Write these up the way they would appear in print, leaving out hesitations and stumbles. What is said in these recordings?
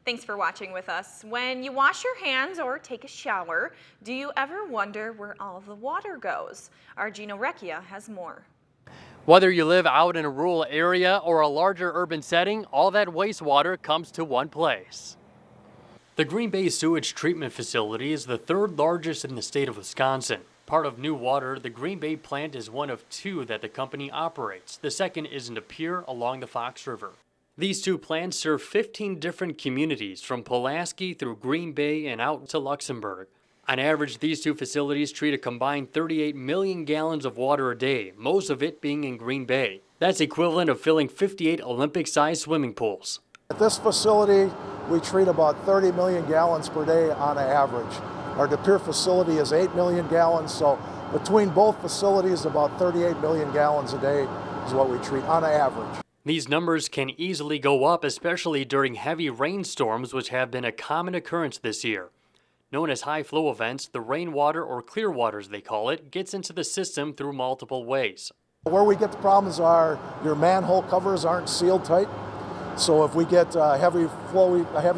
Thanks for watching with us. When you wash your hands or take a shower, do you ever wonder where all of the water goes? Our Gino Recchia has more. Whether you live out in a rural area or a larger urban setting, all that wastewater comes to one place. The Green Bay Sewage Treatment Facility is the third largest in the state of Wisconsin. Part of New Water, the Green Bay plant is one of two that the company operates. The second is in a pier along the Fox River. These two plants serve 15 different communities from Pulaski through Green Bay and out to Luxemburg. On average, these two facilities treat a combined 38 million gallons of water a day, most of it being in Green Bay. That's equivalent of filling 58 Olympic-sized swimming pools. At this facility, we treat about 30 million gallons per day on average. Our De Pere facility is 8 million gallons, so between both facilities, about 38 million gallons a day is what we treat on average. These numbers can easily go up, especially during heavy rainstorms, which have been a common occurrence this year. Known as high flow events, the rainwater, or clear water as they call it, gets into the system through multiple ways. Where we get the problems are your manhole covers aren't sealed tight. So if we get a heavy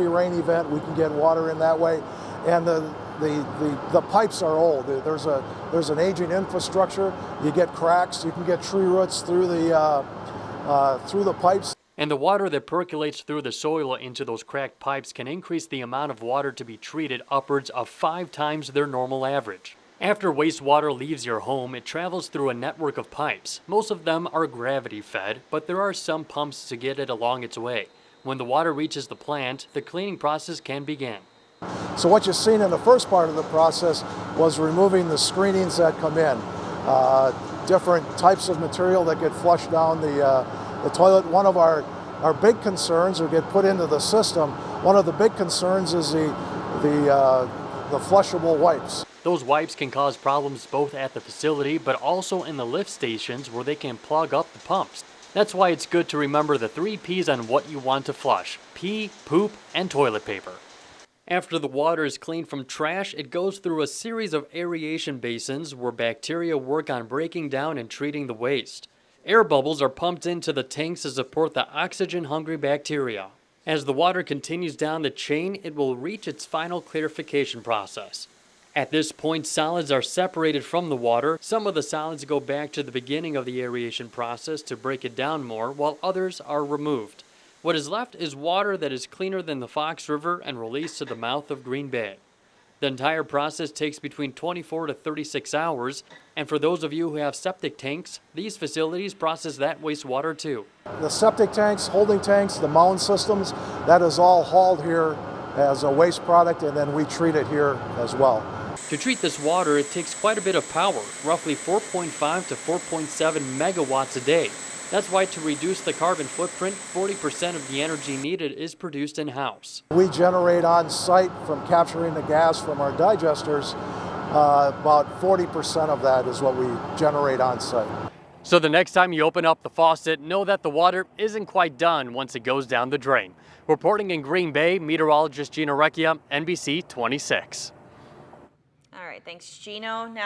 rain event, we can get water in that way. And the pipes are old. There's an aging infrastructure. You get cracks. You can get tree roots through the pipes. And the water that percolates through the soil into those cracked pipes can increase the amount of water to be treated upwards of 5 times their normal average. After wastewater leaves your home, it travels through a network of pipes. Most of them are gravity fed, but there are some pumps to get it along its way. When the water reaches the plant, the cleaning process can begin. So what you've seen in the first part of the process was removing the screenings that come in. Different types of material that get flushed down the toilet. One of our big concerns, or get put into the system, one of the big concerns is the flushable wipes. Those wipes can cause problems both at the facility but also in the lift stations where they can plug up the pumps. That's why it's good to remember the 3 P's on what you want to flush: pee, poop, and toilet paper. After the water is cleaned from trash, it goes through a series of aeration basins where bacteria work on breaking down and treating the waste. Air bubbles are pumped into the tanks to support the oxygen-hungry bacteria. As the water continues down the chain, it will reach its final clarification process. At this point, solids are separated from the water. Some of the solids go back to the beginning of the aeration process to break it down more, while others are removed. What is left is water that is cleaner than the Fox River and released to the mouth of Green Bay. The entire process takes between 24 to 36 hours, and for those of you who have septic tanks, these facilities process that wastewater too. The septic tanks, holding tanks, the mound systems, that is all hauled here as a waste product, and then we treat it here as well. To treat this water, it takes quite a bit of power, roughly 4.5 to 4.7 megawatts a day. That's why, to reduce the carbon footprint, 40% of the energy needed is produced in-house. We generate on site from capturing the gas from our digesters. About 40% of that is what we generate on site. So the next time you open up the faucet, know that the water isn't quite done once it goes down the drain. Reporting in Green Bay, meteorologist Gino Recchia, NBC 26. All right, thanks, Gino. Now